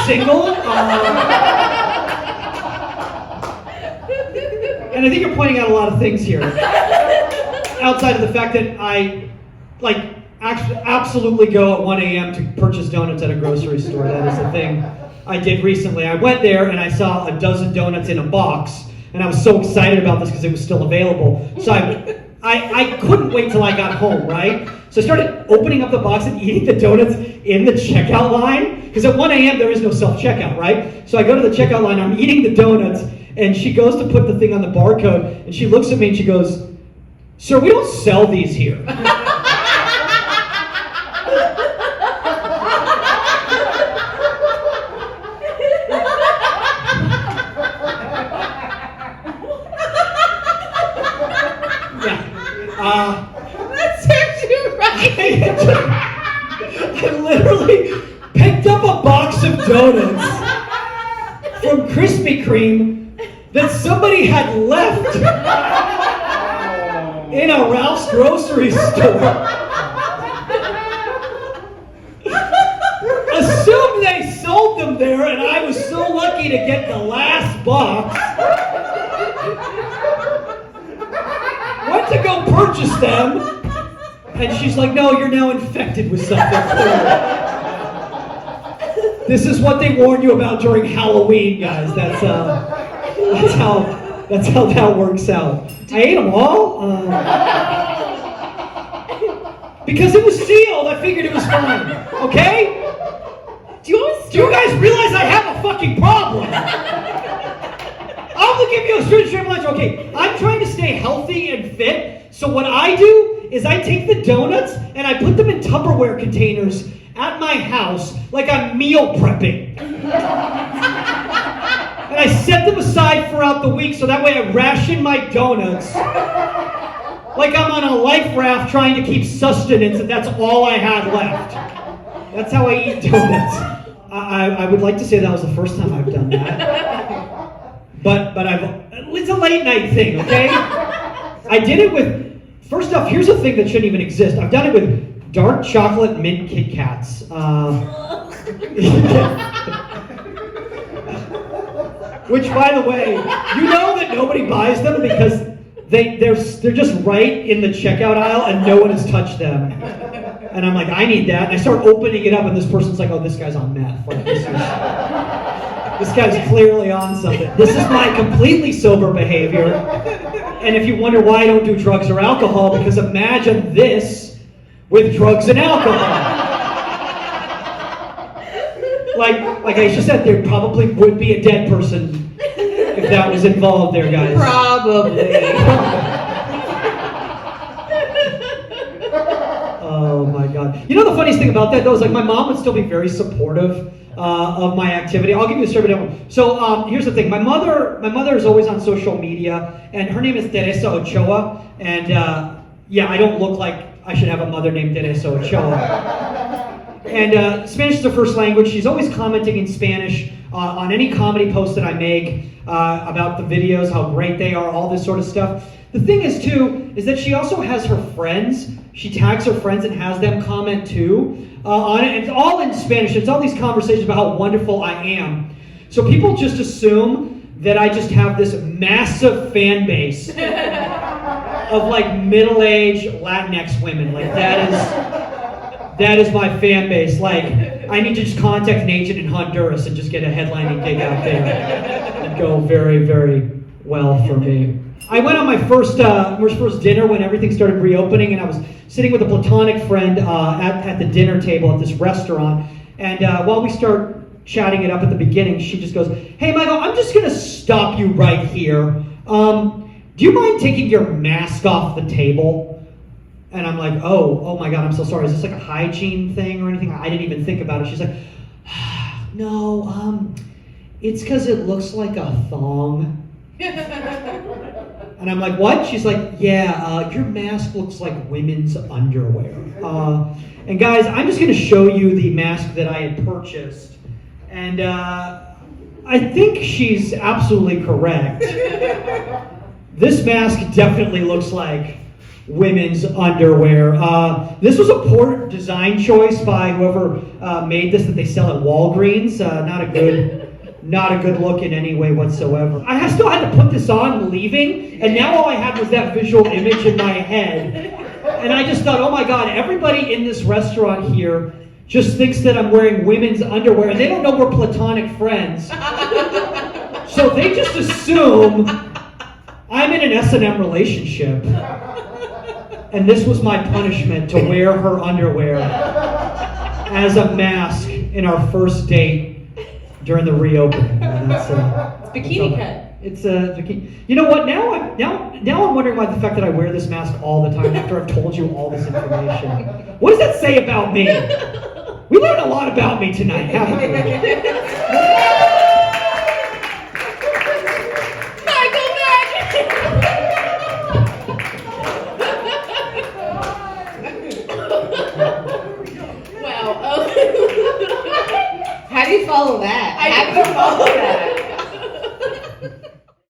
single. And I think you're pointing out a lot of things here. Outside of the fact that I, absolutely go at 1 a.m. to purchase donuts at a grocery store. That is the thing I did recently. I went there and I saw a dozen donuts in a box, and I was so excited about this because it was still available. So I couldn't wait till I got home, right? So I started opening up the box and eating the donuts in the checkout line, because at 1 a.m. there is no self-checkout, right? So I go to the checkout line, I'm eating the donuts, and she goes to put the thing on the barcode, and she looks at me and she goes, "Sir, we don't sell these here." That serves you right. I literally picked up a box of donuts from Krispy Kreme that somebody had left in a Ralph's grocery store. Assumed they sold them there, and I was so lucky to get the last box. Went to go purchase them, and she's like, "No, you're now infected with something." This is what they warn you about during Halloween, guys. That's how that works out. I ate them all because it was sealed. I figured it was fine. Okay? Do you guys realize I have a fucking problem? I'm gonna give you a straight answer. Okay, I'm trying to stay healthy and fit, so what I do is I take the donuts and I put them in Tupperware containers at my house like I'm meal prepping. And I set them aside throughout the week so that way I ration my donuts like I'm on a life raft trying to keep sustenance, and that's all I had left. That's how I eat donuts. I would like to say that was the first time I've done that. But it's a late night thing, okay? I did it with, first off, here's a thing that shouldn't even exist. I've done it with dark chocolate mint Kit Kats. Which, by the way, you know that nobody buys them because they're just right in the checkout aisle and no one has touched them. And I'm like, I need that. And I start opening it up and this person's like, "Oh, this guy's on meth. Like, this guy's clearly on something." This is my completely sober behavior. And if you wonder why I don't do drugs or alcohol, because imagine this with drugs and alcohol. Like I just said, there probably would be a dead person if that was involved there, guys. Probably. Oh my God. You know the funniest thing about that though is like my mom would still be very supportive of my activity. I'll give you a straight example. So here's the thing. My mother is always on social media, and her name is Teresa Ochoa. And yeah, I don't look like I should have a mother named Teresa Ochoa. And Spanish is her first language. She's always commenting in Spanish on any comedy post that I make about the videos, how great they are, all this sort of stuff. The thing is, too, is that she also has her friends. She tags her friends and has them comment, too, on it. It's all in Spanish. It's all these conversations about how wonderful I am. So people just assume that I just have this massive fan base of, like, middle-aged Latinx women. Like, that is my fan base. Like, I need to just contact an agent in Honduras and just get a headlining gig out there. It'd go very, very well for me. I went on my first dinner when everything started reopening, and I was sitting with a platonic friend at the dinner table at this restaurant. And while we start chatting it up at the beginning, she just goes, "Hey, Michael, I'm just going to stop you right here. Do you mind taking your mask off the table?" And I'm like, oh my God, I'm so sorry. Is this like a hygiene thing or anything? I didn't even think about it. She's like, "No, it's because it looks like a thong." And I'm like, "What?" She's like, "Yeah, your mask looks like women's underwear." And guys, I'm just going to show you the mask that I had purchased. And I think she's absolutely correct. This mask definitely looks like women's underwear. This was a poor design choice by whoever made this that they sell at Walgreens. Not a good look in any way whatsoever. I still had to put this on leaving, and now all I had was that visual image in my head. And I just thought, oh my God, everybody in this restaurant here just thinks that I'm wearing women's underwear, and they don't know we're platonic friends. So they just assume I'm in an S&M relationship. And this was my punishment, to wear her underwear as a mask in our first date during the reopening. It's bikini cut. It's a bikini. You know what? Now I'm wondering why the fact that I wear this mask all the time after I've told you all this information. What does that say about me? We learned a lot about me tonight, haven't we? Michael Magid. Wow. How do you follow that? How do you follow that?